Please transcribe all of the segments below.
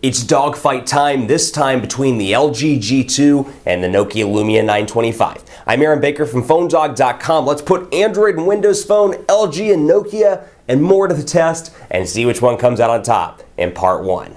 It's dogfight time, this time between the LG G2 and the Nokia Lumia 925. I'm Aaron Baker from PhoneDog.com. Let's put Android and Windows Phone, LG and Nokia, and more to the test and see which one comes out on top in part one.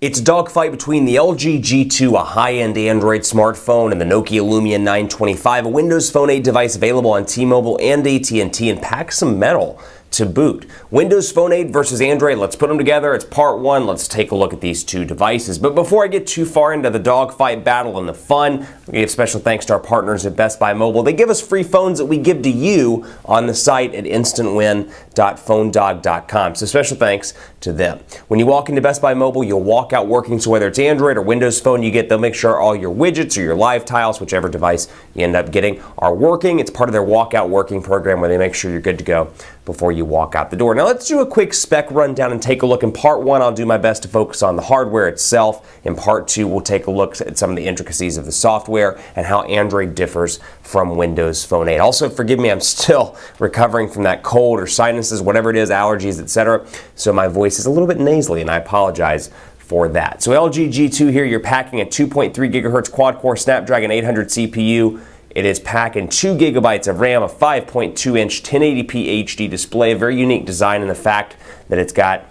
It's a dogfight between the LG G2, a high-end Android smartphone, and the Nokia Lumia 925, a Windows Phone 8 device available on T-Mobile and AT&T, and packs some metal to boot. Windows Phone 8 versus Android, let's put them together. It's part one. Let's take a look at these two devices. But before I get too far into the dogfight battle and the fun, we give special thanks to our partners at Best Buy Mobile. They give us free phones that we give to you on the site at instantwin.phonedog.com. So special thanks to them. When you walk into Best Buy Mobile, you'll walk out working. So whether it's Android or Windows Phone they'll make sure all your widgets or your live tiles, whichever device you end up getting, are working. It's part of their walkout working program where they make sure you're good to go before you walk out the door. Now let's do a quick spec rundown and take a look. In part one, I'll do my best to focus on the hardware itself. In part two, we'll take a look at some of the intricacies of the software and how Android differs from Windows Phone 8. Also, forgive me, I'm still recovering from that cold or sinuses, whatever it is, allergies, etc. So my voice is a little bit nasally, and I apologize for that. So LG G2 here, you're packing a 2.3 gigahertz quad-core Snapdragon 800 CPU. It is packing 2 gigabytes of RAM, a 5.2-inch 1080p HD display, a very unique design in the fact that it's got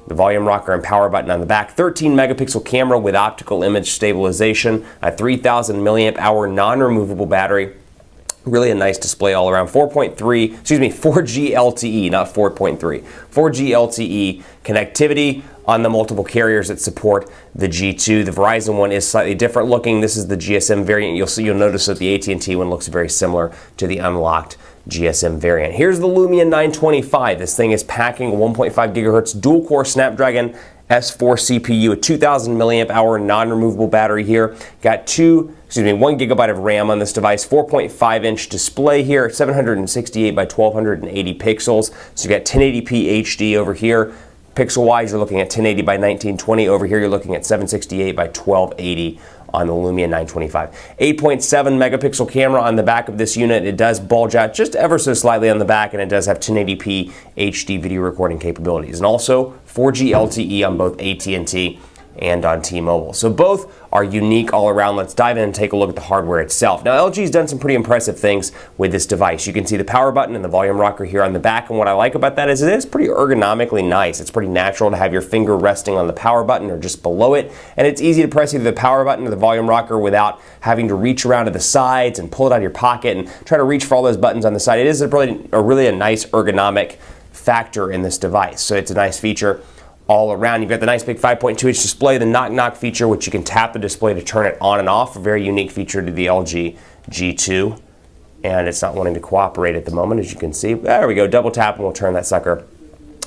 the volume rocker and power button on the back, 13 megapixel camera with optical image stabilization, a 3000 milliamp hour non-removable battery. Really a nice display all around. 4G LTE, not 4.3. 4G LTE connectivity on the multiple carriers that support the G2. The Verizon one is slightly different looking. This is the GSM variant. You'll notice that the AT&T one looks very similar to the unlocked GSM variant. Here's the Lumia 925. This thing is packing 1.5 gigahertz dual-core Snapdragon S4 CPU, a 2000 milliamp hour non-removable battery here. Got 1 gigabyte of RAM on this device, 4.5-inch display here, 768 by 1280 pixels. So you got 1080p HD over here. Pixel-wise, you're looking at 1080 by 1920. Over here, you're looking at 768 by 1280 on the Lumia 925. 8.7 megapixel camera on the back of this unit. It does bulge out just ever so slightly on the back, and it does have 1080p HD video recording capabilities. And also 4G LTE on both AT&T and on T-Mobile. So both are unique all around. Let's dive in and take a look at the hardware itself. Now LG's done some pretty impressive things with this device. You can see the power button and the volume rocker here on the back, and what I like about that is it is pretty ergonomically nice. It's pretty natural to have your finger resting on the power button or just below it, and it's easy to press either the power button or the volume rocker without having to reach around to the sides and pull it out of your pocket and try to reach for all those buttons on the side. It is really a nice ergonomic factor in this device, so it's a nice feature all around. You've got the nice big 5.2-inch display, the knock feature, which you can tap the display to turn it on and off. A very unique feature to the LG G2. And it's not wanting to cooperate at the moment, as you can see. There we go, double tap and we'll turn that sucker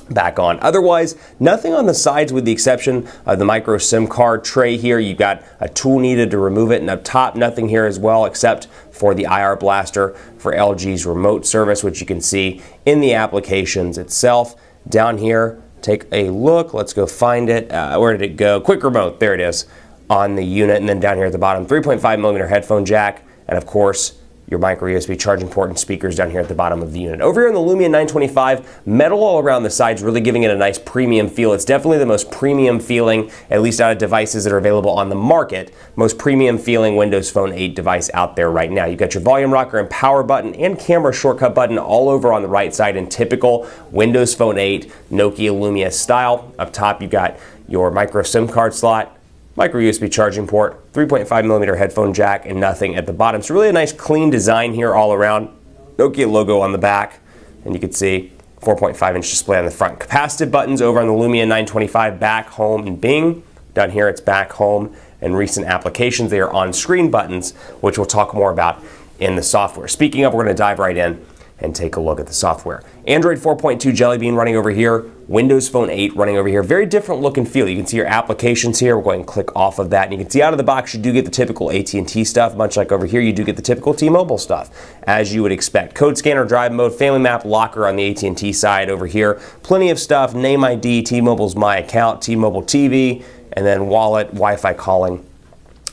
back on. Otherwise, nothing on the sides with the exception of the micro SIM card tray here. You've got a tool needed to remove it, and up top, nothing here as well except for the IR blaster for LG's remote service, which you can see in the applications itself. Down here, take a look. Let's go find it. Where did it go? Quick remote. There it is on the unit. And then down here at the bottom, 3.5 millimeter headphone jack. And of course, your micro USB charging port and speakers down here at the bottom of the unit. Over here on the Lumia 925, metal all around the sides, really giving it a nice premium feel. It's definitely the most premium feeling, at least out of devices that are available on the market, most premium feeling Windows Phone 8 device out there right now. You've got your volume rocker and power button and camera shortcut button all over on the right side in typical Windows Phone 8 Nokia Lumia style. Up top, you've got your micro SIM card slot, micro USB charging port, 3.5 millimeter headphone jack, and nothing at the bottom. So really a nice clean design here all around. Nokia logo on the back, and you can see 4.5-inch display on the front. Capacitive buttons over on the Lumia 925, back, home, and Bing. Down here it's back, home, and recent applications. They are on-screen buttons, which we'll talk more about in the software. Speaking of, we're going to dive right in and take a look at the software. Android 4.2 Jelly Bean running over here, Windows Phone 8 running over here. Very different look and feel. You can see your applications here. We're going to click off of that, and you can see out of the box you do get the typical AT&T stuff, much like over here you do get the typical T-Mobile stuff, as you would expect. Code scanner, drive mode, family map, locker on the AT&T side over here. Plenty of stuff, name ID, T-Mobile's My Account, T-Mobile TV, and then wallet, Wi-Fi calling,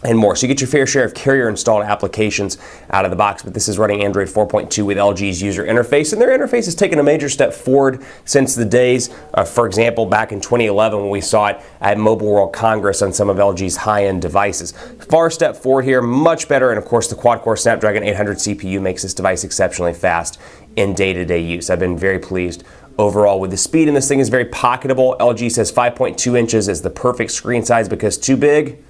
and more. So you get your fair share of carrier installed applications out of the box, but this is running Android 4.2 with LG's user interface, and their interface has taken a major step forward since the days, for example, back in 2011 when we saw it at Mobile World Congress on some of LG's high-end devices. Far step forward here, much better, and of course the quad-core Snapdragon 800 CPU makes this device exceptionally fast in day-to-day use. I've been very pleased overall with the speed, and this thing is very pocketable. LG says 5.2 inches is the perfect screen size because too big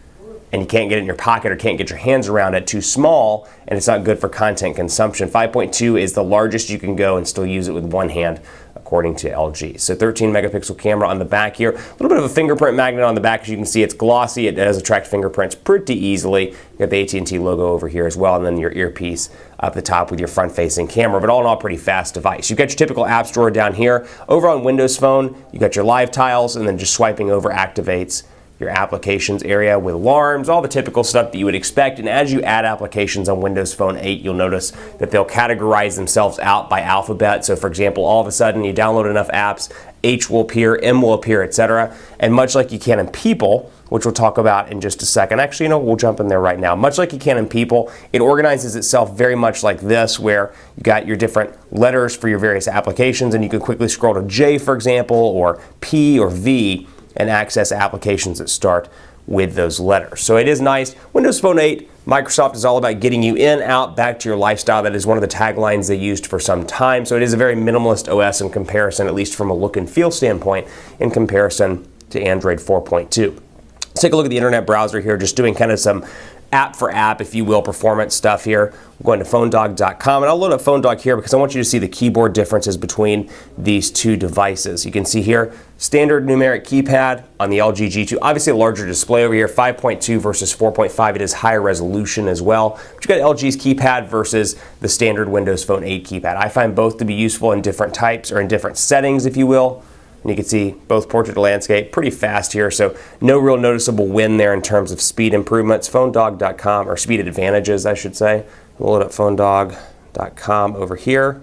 and you can't get it in your pocket or can't get your hands around it, too small, and it's not good for content consumption. 5.2 is the largest you can go and still use it with one hand, according to LG. So 13 megapixel camera on the back here. A little bit of a fingerprint magnet on the back. As you can see, it's glossy. It does attract fingerprints pretty easily. You got the AT&T logo over here as well, and then your earpiece up the top with your front-facing camera. But all in all, pretty fast device. You've got your typical app store down here. Over on Windows Phone, you got your live tiles, and then just swiping over activates your applications area with alarms, all the typical stuff that you would expect. And as you add applications on Windows Phone 8, you'll notice that they'll categorize themselves out by alphabet. So for example, all of a sudden you download enough apps, H will appear, M will appear, etc. And much like you can in People, which we'll talk about in just a second. Actually, you know, we'll jump in there right now. Much like you can in People, it organizes itself very much like this, where you got your different letters for your various applications, and you can quickly scroll to J, for example, or P or V, and access applications that start with those letters. So it is nice. Windows Phone 8, Microsoft is all about getting you in, out, back to your lifestyle. That is one of the taglines they used for some time. So it is a very minimalist OS in comparison, at least from a look and feel standpoint, in comparison to Android 4.2. Let's take a look at the internet browser here, just doing kind of some app for app, if you will, performance stuff here. I'm going to phonedog.com, and I'll load up PhoneDog here because I want you to see the keyboard differences between these two devices. You can see here, standard numeric keypad on the LG G2. Obviously a larger display over here, 5.2 versus 4.5. It is higher resolution as well. But you got LG's keypad versus the standard Windows Phone 8 keypad. I find both to be useful in different types, or in different settings, if you will. And you can see both portrait to landscape, pretty fast here, so no real noticeable win there in terms of speed improvements. PhoneDog.com, or speed advantages, I should say. We'll load up PhoneDog.com over here.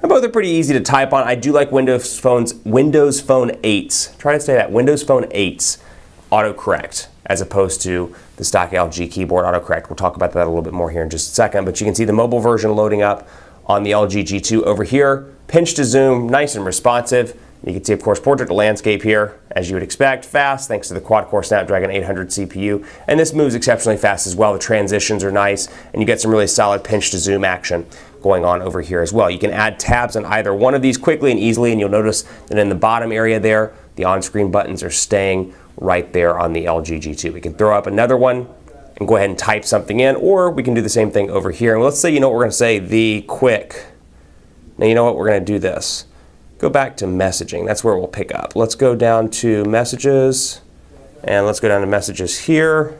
And both are pretty easy to type on. I do like Windows Phone 8's. Try to say that, Windows Phone 8's autocorrect, as opposed to the stock LG keyboard autocorrect. We'll talk about that a little bit more here in just a second, but you can see the mobile version loading up on the LG G2 over here. Pinch to zoom, nice and responsive. You can see, of course, portrait to landscape here, as you would expect, fast, thanks to the quad-core Snapdragon 800 CPU. And this moves exceptionally fast as well. The transitions are nice, and you get some really solid pinch to zoom action going on over here as well. You can add tabs on either one of these quickly and easily, and you'll notice that in the bottom area there, the on-screen buttons are staying right there on the LG G2. We can throw up another one and go ahead and type something in, or we can do the same thing over here. And let's say, you know what we're going to say, the quick. Now, you know what, we're going to do this. Go back to messaging. That's where we'll pick up. Let's go down to messages, and let's go down to messages here,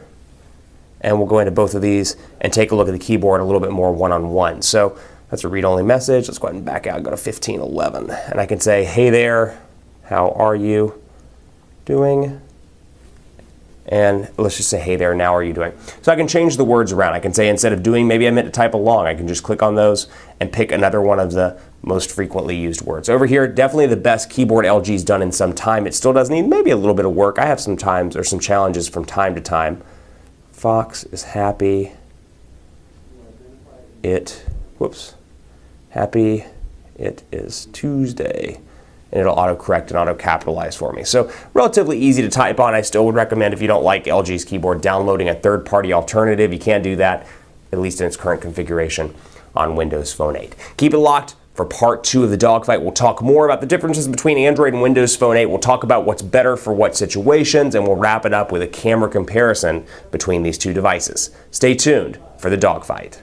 and we'll go into both of these and take a look at the keyboard a little bit more one-on-one. So that's a read-only message. Let's go ahead and back out, go to 1511, and I can say, hey there, how are you doing? And let's just say, hey there, now are you doing? So I can change the words around. I can say, instead of doing, maybe I meant to type along. I can just click on those and pick another one of the most frequently used words. Over here, definitely the best keyboard LG's done in some time. It still does need maybe a little bit of work. I have some times, or some challenges from time to time. Fox is happy. Happy it is Tuesday. And it'll autocorrect and auto-capitalize for me. So relatively easy to type on. I still would recommend, if you don't like LG's keyboard, downloading a third-party alternative. You can't do that, at least in its current configuration, on Windows Phone 8. Keep it locked for part 2 of the dogfight. We'll talk more about the differences between Android and Windows Phone 8. We'll talk about what's better for what situations, and we'll wrap it up with a camera comparison between these two devices. Stay tuned for the dogfight.